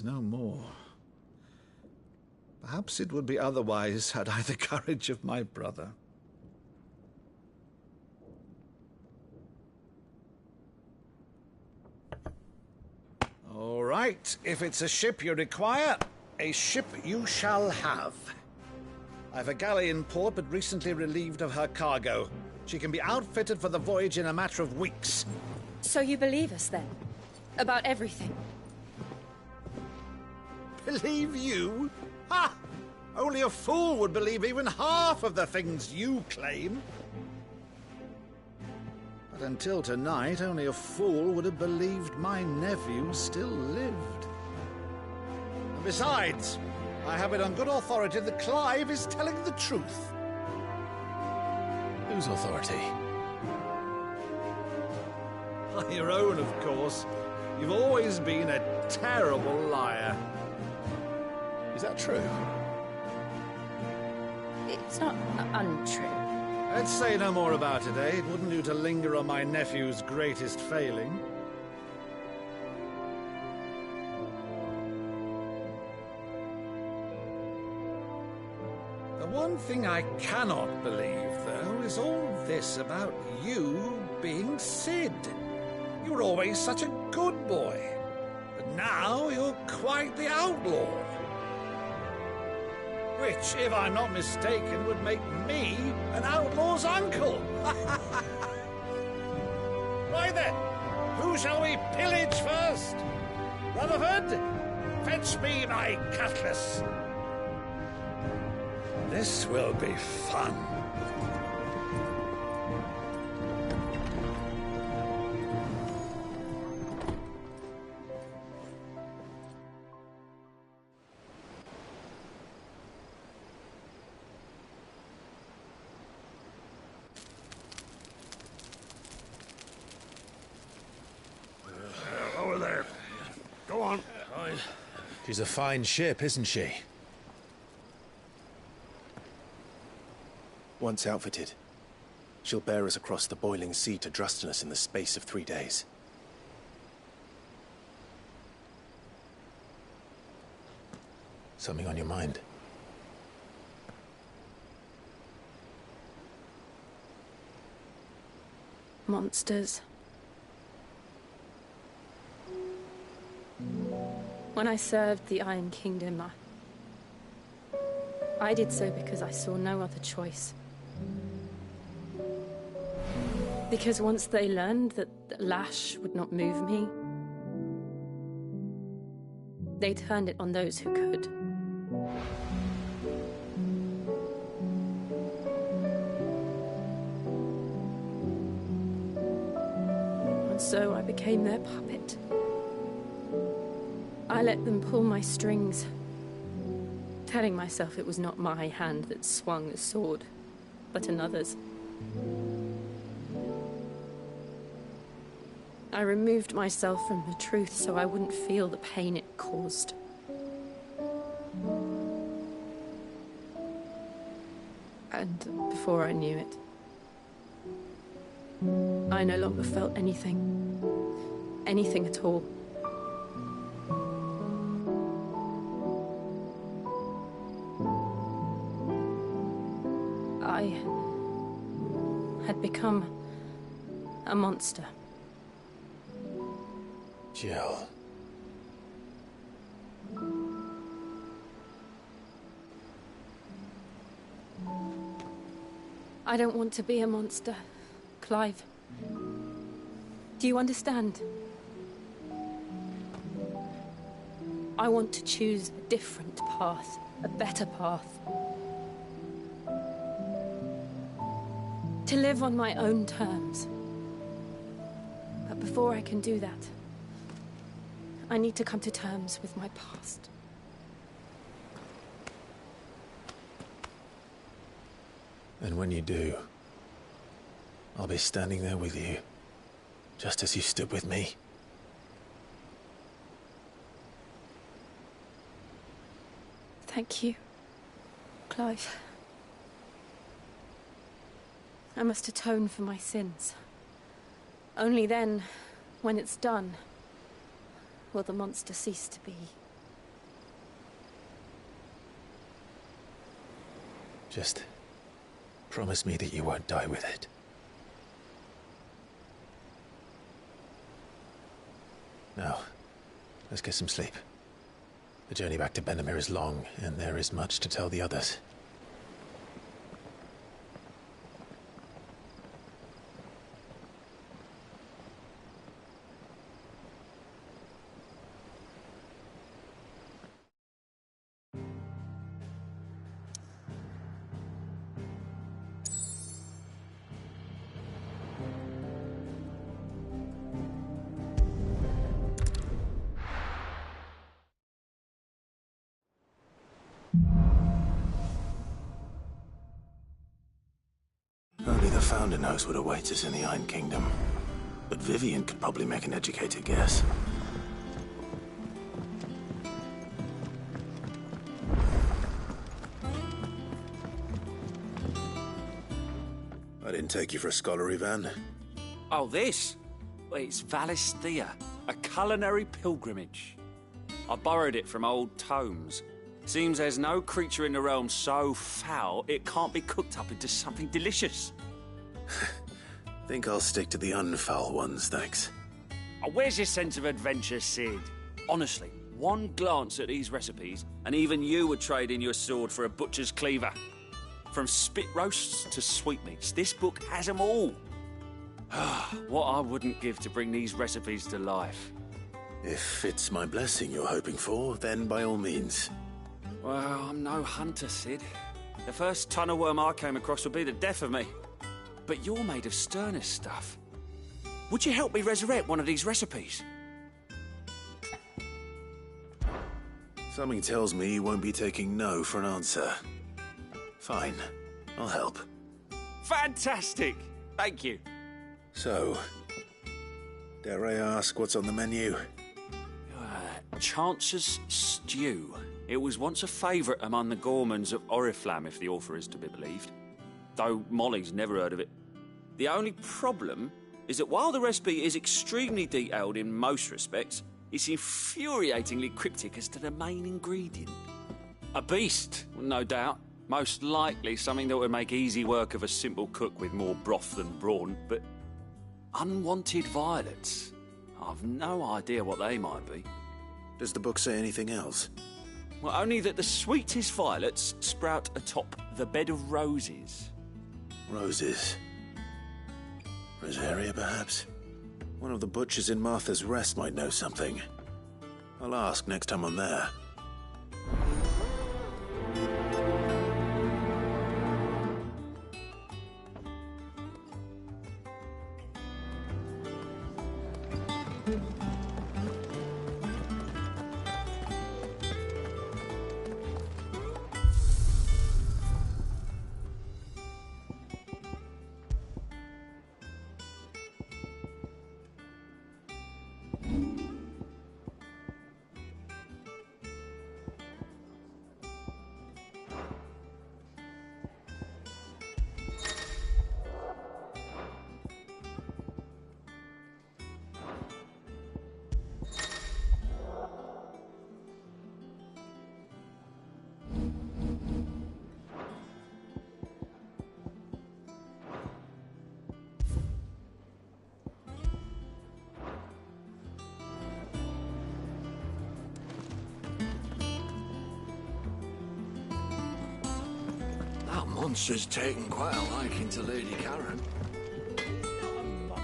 No more. Perhaps it would be otherwise had I the courage of my brother. All right, if it's a ship you require, a ship you shall have. I've a galley in port, but recently relieved of her cargo. She can be outfitted for the voyage in a matter of weeks. So you believe us, then? About everything? Believe you? Ha! Only a fool would believe even half of the things you claim. But until tonight, only a fool would have believed my nephew still lived. And besides, I have it on good authority that Clive is telling the truth. Whose authority? Your own, of course. You've always been a terrible liar. Is that true? It's not untrue. Let's say no more about it, eh? It wouldn't do to linger on my nephew's greatest failing. The one thing I cannot believe, though, is all this about you being Sid. You were always such a good boy, but now you're quite the outlaw. Which, if I'm not mistaken, would make me an outlaw's uncle. Right then, who shall we pillage first? Rutherford, fetch me my cutlass. This will be fun. Over there. Go on. She's a fine ship, isn't she? Once outfitted, she'll bear us across the boiling sea to Drustinus in the space of 3 days. Something on your mind? Monsters. When I served the Iron Kingdom, I did so because I saw no other choice. Because once they learned that the lash would not move me, they turned it on those who could. And so I became their puppet. I let them pull my strings, telling myself it was not my hand that swung the sword, but another's. I removed myself from the truth so I wouldn't feel the pain it caused. And before I knew it, I no longer felt anything. Anything at all. I had become a monster. Jill. I don't want to be a monster, Clive. Do you understand? I want to choose a different path, a better path. To live on my own terms. But before I can do that, I need to come to terms with my past. And when you do, I'll be standing there with you, just as you stood with me. Thank you, Clive. I must atone for my sins. Only then, when it's done, will the monster cease to be Just promise me that you won't die with it. Now, let's get some sleep. The journey back to Benamir is long, and there is much to tell the others. Only the Founder knows what awaits us in the Iron Kingdom. But Vivian could probably make an educated guess. I didn't take you for a scholar, Ivan. Oh, this? Well, it's Valisthea, a culinary pilgrimage. I borrowed it from old tomes. Seems there's no creature in the realm so foul it can't be cooked up into something delicious. Think I'll stick to the unfoul ones, thanks. Oh, where's your sense of adventure, Sid? Honestly, one glance at these recipes, and even you would trade in your sword for a butcher's cleaver. From spit roasts to sweetmeats, this book has them all. What I wouldn't give to bring these recipes to life. If it's my blessing you're hoping for, then by all means. Well, I'm no hunter, Sid. The first tunnel worm I came across would be the death of me. But you're made of sterner stuff. Would you help me resurrect one of these recipes? Something tells me you won't be taking no for an answer. Fine, I'll help. Fantastic! Thank you. So, dare I ask what's on the menu? Chance's Stew. It was once a favourite among the gourmands of Oriflamme, if the author is to be believed. Though Molly's never heard of it. The only problem is that while the recipe is extremely detailed in most respects, it's infuriatingly cryptic as to the main ingredient. A beast, no doubt. Most likely something that would make easy work of a simple cook with more broth than brawn, but unwanted violets. I've no idea what they might be. Does the book say anything else? Well, only that the sweetest violets sprout atop the bed of roses. Roses. Rosaria, perhaps? One of the butchers in Martha's Rest might know something. I'll ask next time I'm there. Monster's taken quite a liking to Lady Karen.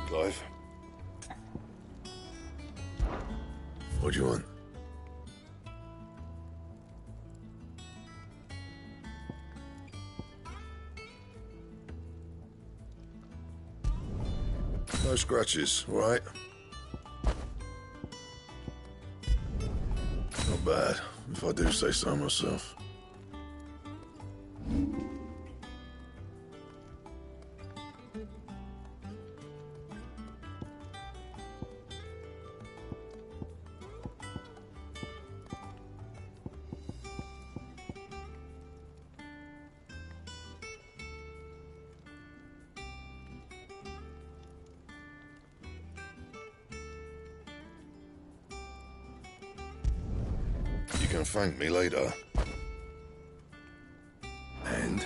Clive. What do you want? No scratches, all right? Not bad, if I do say so myself. You can thank me later. And?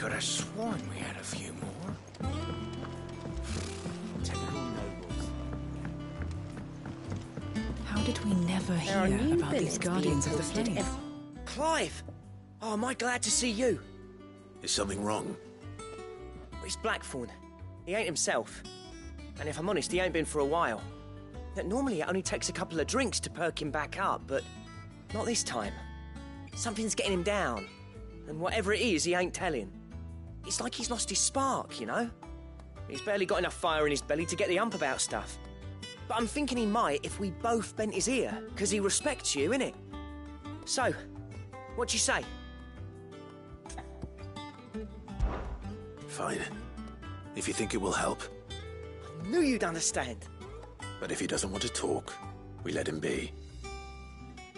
could have sworn we had a few more. Typical nobles. How did we never There are hear new about these villains Guardians being of the posted Flame? Clive! Oh, am I glad to see you? Is something wrong? It's Blackthorn. He ain't himself. And if I'm honest, he ain't been for a while. Normally it only takes a couple of drinks to perk him back up, but not this time. Something's getting him down. And whatever it is, he ain't telling. It's like he's lost his spark, you know? He's barely got enough fire in his belly to get the ump about stuff. But I'm thinking he might if we both bent his ear, because he respects you, innit? So, what do you say? Fine. If you think it will help. I knew you'd understand. But if he doesn't want to talk, we let him be.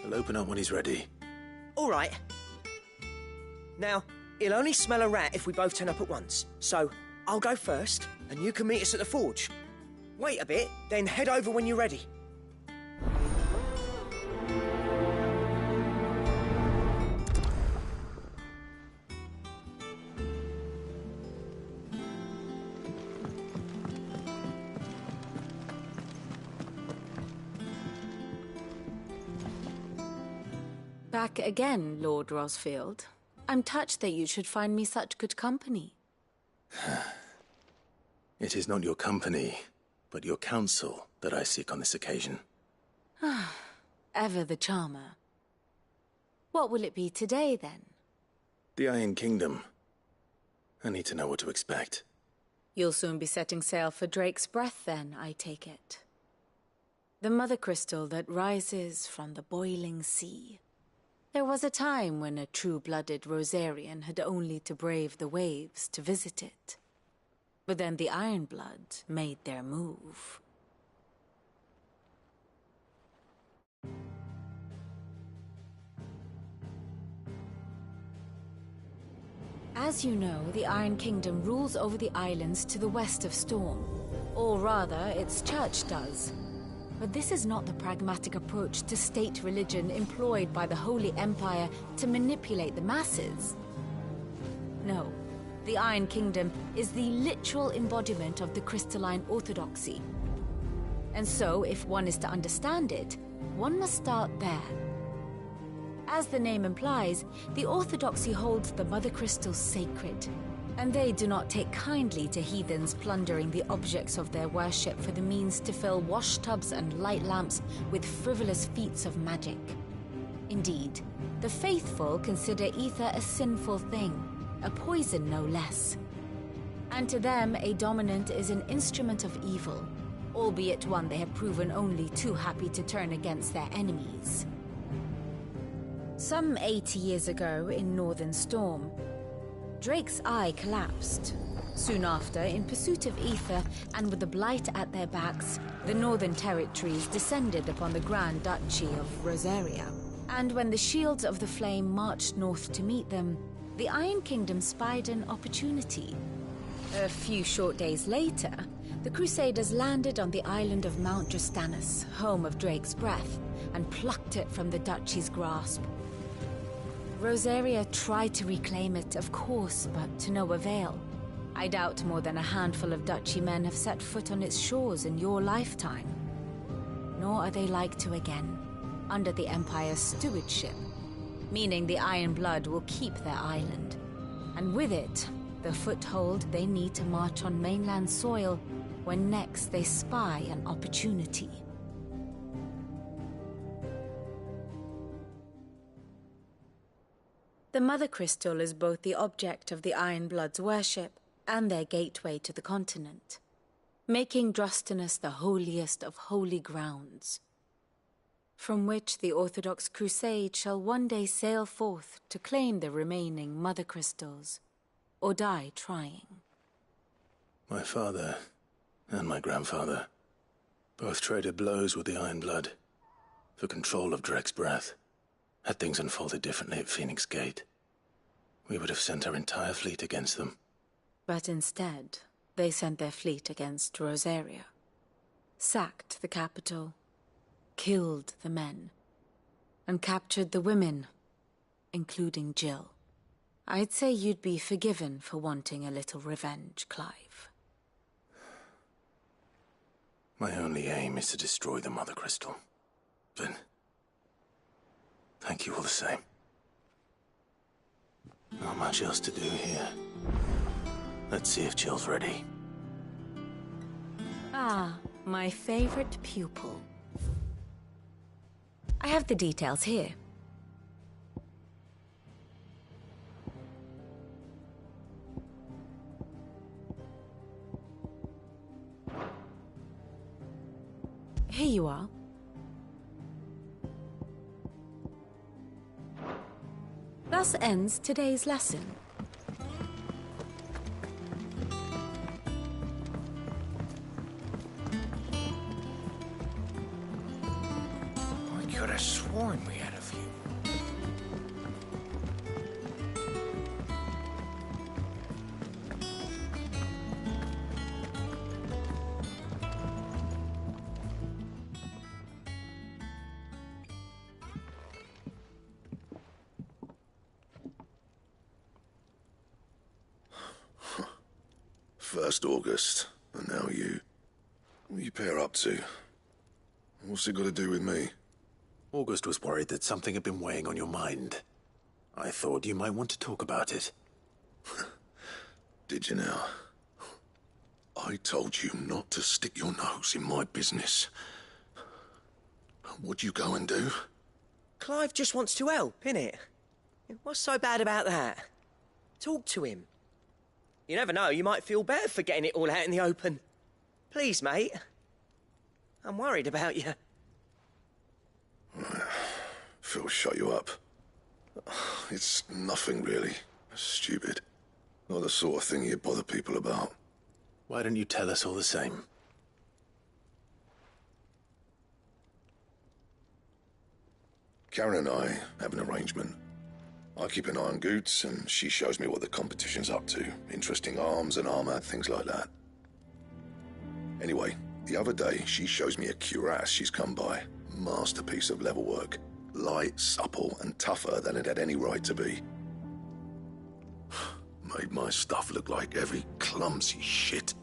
He'll open up when he's ready. All right. Now, he'll only smell a rat if we both turn up at once. So, I'll go first, and you can meet us at the forge. Wait a bit, then head over when you're ready. Back again, Lord Rosfield. I'm touched that you should find me such good company. It is not your company, but your counsel that I seek on this occasion. Ever the charmer. What will it be today, then? The Iron Kingdom. I need to know what to expect. You'll soon be setting sail for Drake's Breath, then, I take it. The mother crystal that rises from the boiling sea. There was a time when a true-blooded Rosarian had only to brave the waves to visit it. But then the Ironblood made their move. As you know, the Iron Kingdom rules over the islands to the west of Storm. Or rather, its church does. But this is not the pragmatic approach to state religion employed by the Holy Empire to manipulate the masses. No, the Iron Kingdom is the literal embodiment of the crystalline orthodoxy. And so, if one is to understand it, one must start there. As the name implies, the orthodoxy holds the Mother Crystals sacred, and they do not take kindly to heathens plundering the objects of their worship for the means to fill washtubs and light lamps with frivolous feats of magic. Indeed, the faithful consider ether a sinful thing, a poison no less. And to them, a dominant is an instrument of evil, albeit one they have proven only too happy to turn against their enemies. Some 80 years ago, in Northern Storm, Drake's eye collapsed. Soon after, in pursuit of ether and with the blight at their backs, the Northern Territories descended upon the Grand Duchy of Rosaria. And when the Shields of the Flame marched north to meet them, the Iron Kingdom spied an opportunity. A few short days later, the Crusaders landed on the island of Mount Justanus, home of Drake's Breath, and plucked it from the Duchy's grasp. Rosaria tried to reclaim it, of course, but to no avail. I doubt more than a handful of Duchy men have set foot on its shores in your lifetime. Nor are they like to again, under the Empire's stewardship, meaning the Iron Blood will keep their island. And with it, the foothold they need to march on mainland soil when next they spy an opportunity. The Mother Crystal is both the object of the Iron Blood's worship and their gateway to the continent, making Drustinus the holiest of holy grounds, from which the Orthodox Crusade shall one day sail forth to claim the remaining Mother Crystals, or die trying. My father and my grandfather both traded blows with the Iron Blood for control of Drake's Breath. Had things unfolded differently at Phoenix Gate, we would have sent our entire fleet against them. But instead, they sent their fleet against Rosaria, sacked the capital, killed the men, and captured the women, including Jill. I'd say you'd be forgiven for wanting a little revenge, Clive. My only aim is to destroy the Mother Crystal. But thank you all the same. Not much else to do here. Let's see if Jill's ready. Ah, my favorite pupil. I have the details here. Here you are. Thus ends today's lesson. I could have sworn we had a few. First August, and now you. What are you pair up to? What's it got to do with me? August was worried that something had been weighing on your mind. I thought you might want to talk about it. Did you now? I told you not to stick your nose in my business. What'd you go and do? Clive just wants to help, innit? What's so bad about that? Talk to him. You never know, you might feel better for getting it all out in the open. Please, mate. I'm worried about you. Phil shut you up. It's nothing, really. Stupid. Not the sort of thing you bother people about. Why don't you tell us all the same? Karen and I have an arrangement. I keep an eye on Goots, and she shows me what the competition's up to. Interesting arms and armor, things like that. Anyway, the other day, she shows me a cuirass she's come by. Masterpiece of level work. Light, supple, and tougher than it had any right to be. Made my stuff look like every clumsy shit.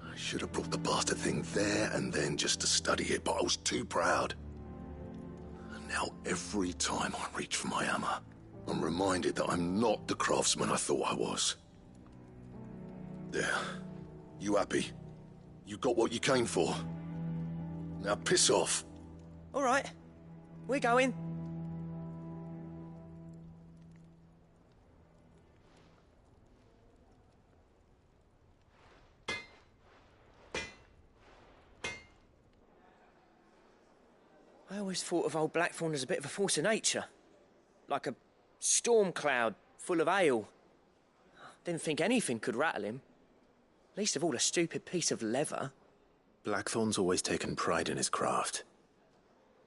I should have brought the bastard thing there and then just to study it, but I was too proud. Now, every time I reach for my hammer, I'm reminded that I'm not the craftsman I thought I was. There. You happy? You got what you came for. Now piss off. All right. We're going. I always thought of old Blackthorn as a bit of a force of nature. Like a storm cloud full of ale. Didn't think anything could rattle him. Least of all a stupid piece of leather. Blackthorn's always taken pride in his craft.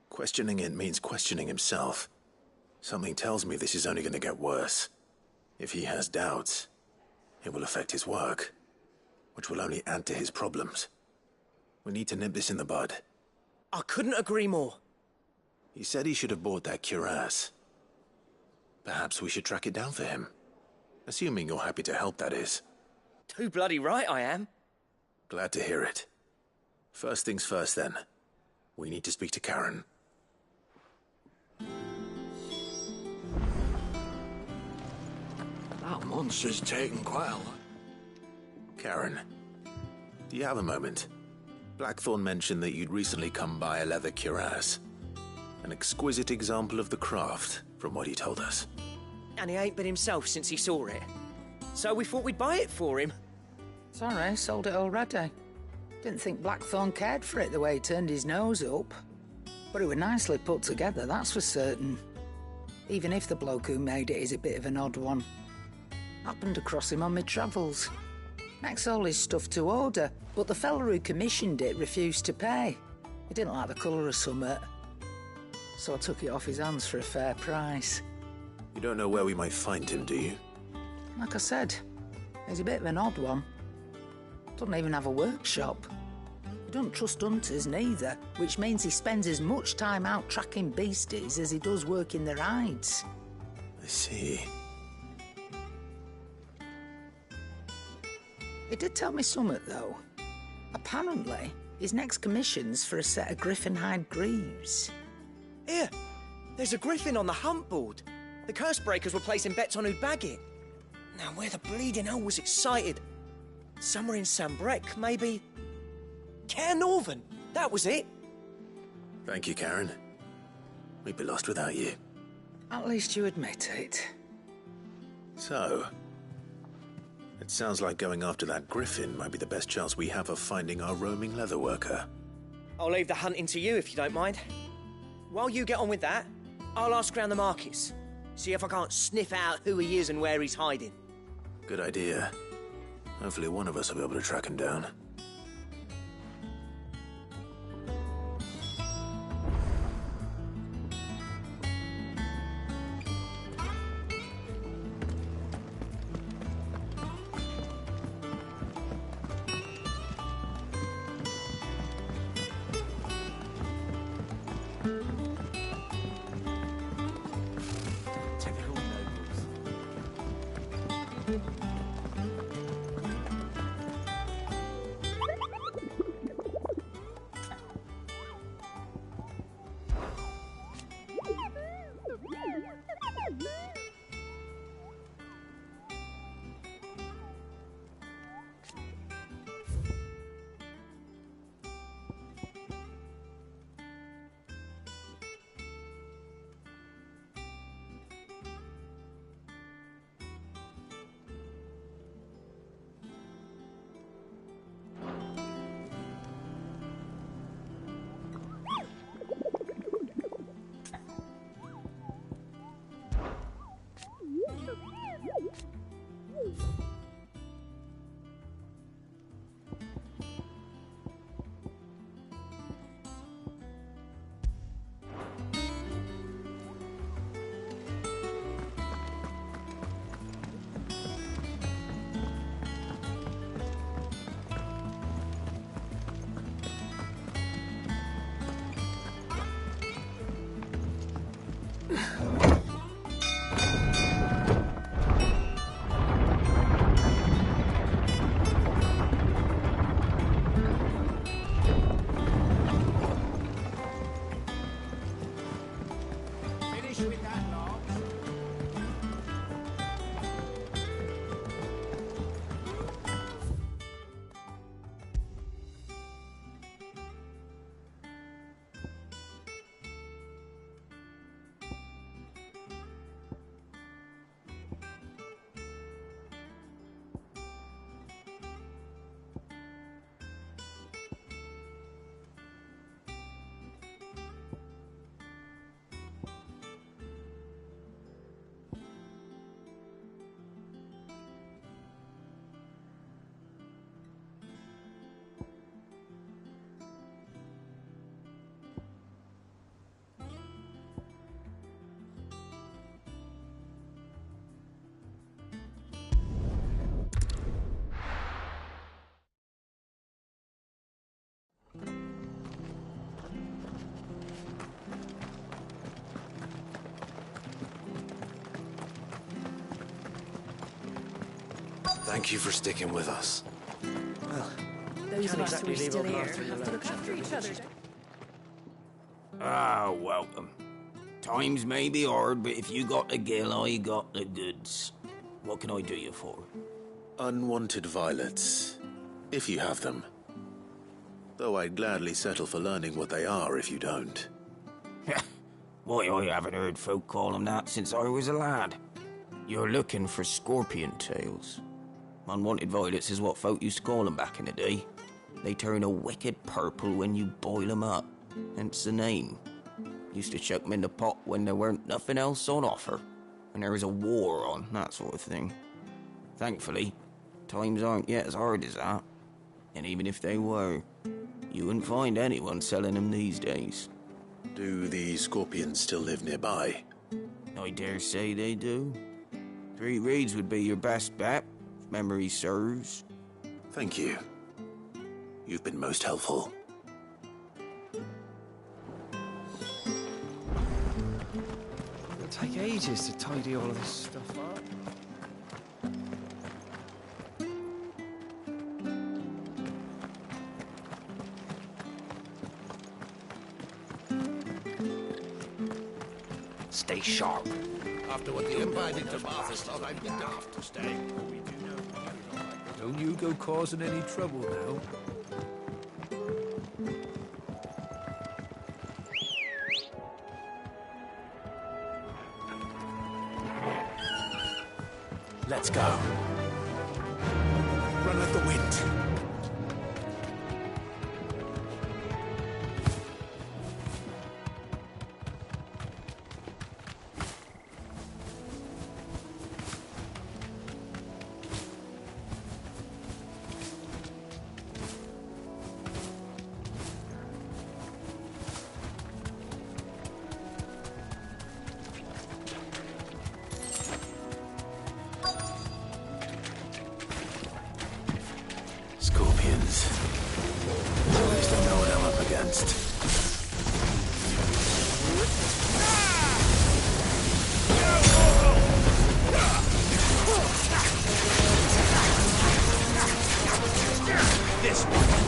Questioning it means questioning himself. Something tells me this is only going to get worse. If he has doubts, it will affect his work, which will only add to his problems. We need to nip this in the bud. I couldn't agree more. He said he should have bought that cuirass. Perhaps we should track it down for him. Assuming you're happy to help, that is. Too bloody right I am. Glad to hear it. First things first, then. We need to speak to Karen. That monster's taken quite a lot. Karen, do you have a moment? Blackthorn mentioned that you'd recently come by a leather cuirass. An exquisite example of the craft, from what he told us. And he ain't been himself since he saw it. So we thought we'd buy it for him. Sorry, sold it already. Didn't think Blackthorn cared for it the way he turned his nose up. But it was nicely put together, that's for certain. Even if the bloke who made it is a bit of an odd one. Happened across him on my travels. Makes all his stuff to order, but the fella who commissioned it refused to pay. He didn't like the colour of summit. So I took it off his hands for a fair price. You don't know where we might find him, do you? Like I said, he's a bit of an odd one. Doesn't even have a workshop. He doesn't trust hunters neither, which means he spends as much time out tracking beasties as he does working their hides. I see. He did tell me something, though. Apparently, his next commission's for a set of griffin hide greaves. Here, there's a griffin on the hunt board. The curse breakers were placing bets on who'd bag it. Now, where the bleeding hell was it sighted? Somewhere in Sambrec, maybe... Care Northern, that was it. Thank you, Karen. We'd be lost without you. At least you admit it. So, it sounds like going after that griffin might be the best chance we have of finding our roaming leatherworker. I'll leave the hunting to you if you don't mind. While you get on with that, I'll ask around the markets. See if I can't sniff out who he is and where he's hiding. Good idea. Hopefully one of us will be able to track him down. Thank you for sticking with us. Well, Those of us who exactly are leave still our here path through the have to look lounge. after each other. Ah, welcome. Times may be hard, but if you got the gill, I got the goods. What can I do you for? Unwanted violets, if you have them. Though I'd gladly settle for learning what they are if you don't. Why, I haven't heard folk call them that since I was a lad. You're looking for scorpion tails. Unwanted violets is what folk used to call them back in the day. They turn a wicked purple when you boil them up, hence the name. Used to chuck them in the pot when there weren't nothing else on offer, and there was a war on, that sort of thing. Thankfully, times aren't yet as hard as that. And even if they were, you wouldn't find anyone selling them these days. Do the scorpions still live nearby? I dare say they do. 3 Reeds would be your best bet, if memory serves. Thank you. You've been most helpful. It'll take ages to tidy all of this stuff up. stay sharp. After what the Empire did to Martha, thought I'd be daft to stay. Don't you go causing any trouble now. Let's go. Run like the wind. Scorpions. At least I know what I'm up against. This one.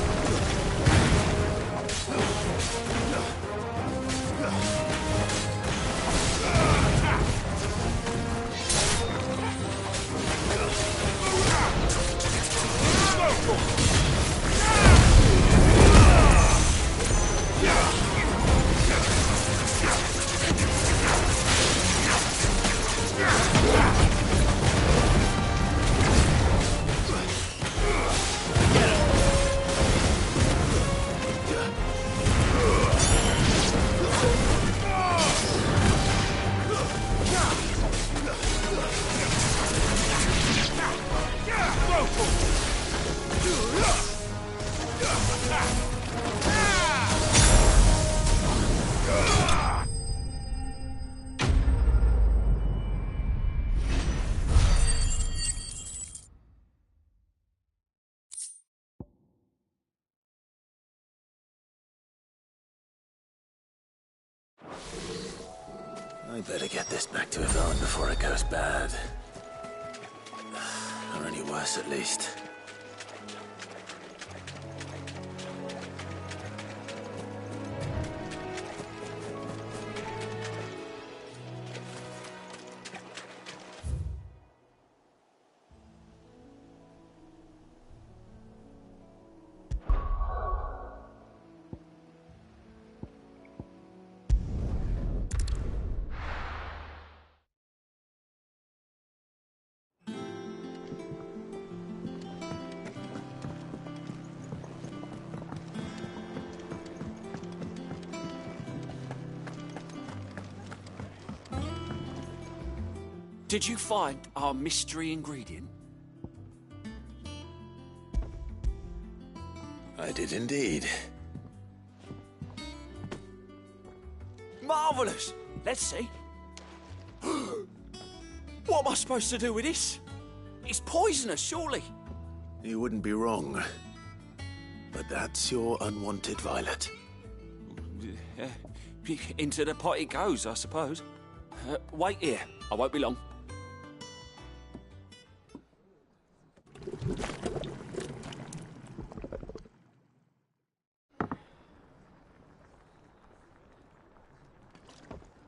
I better get this back to Yvonne before it goes bad. Or any worse, at least. Did you find our mystery ingredient? I did indeed. Marvellous! Let's see. What am I supposed to do with this? It's poisonous, surely. You wouldn't be wrong. But that's your unwanted violet. Into the pot it goes, I suppose. Wait here. I won't be long.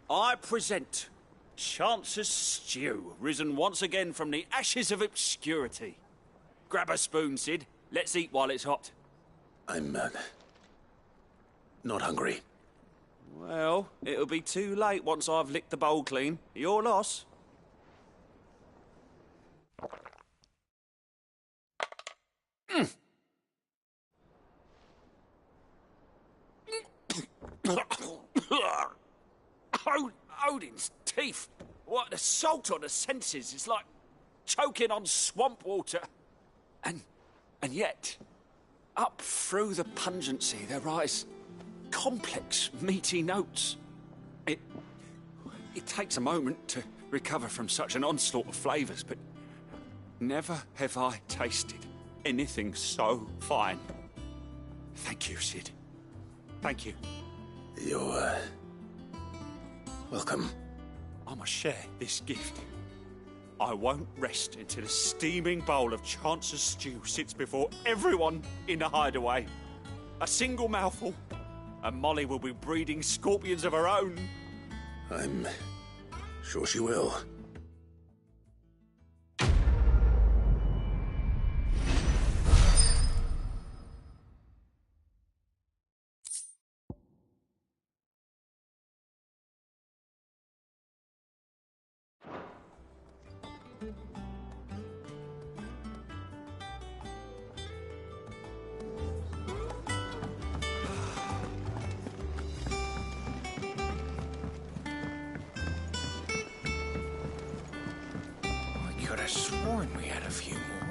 I present Chance's Stew, risen once again from the ashes of obscurity. Grab a spoon, Sid. Let's eat while it's hot. I'm, not hungry. Well, it'll be too late once I've licked the bowl clean. Your loss. Odin's teeth. What an assault on the senses. It's like choking on swamp water. And yet, up through the pungency, there rise complex, meaty notes. It takes a moment to recover from such an onslaught of flavours, but never have I tasted anything so fine. Thank you, Sid. Thank you. You're, welcome. I must share this gift. I won't rest until a steaming bowl of Chance's stew sits before everyone in the hideaway. A single mouthful, and Molly will be breeding scorpions of her own. I'm Sure she will. I could have sworn we had a few more.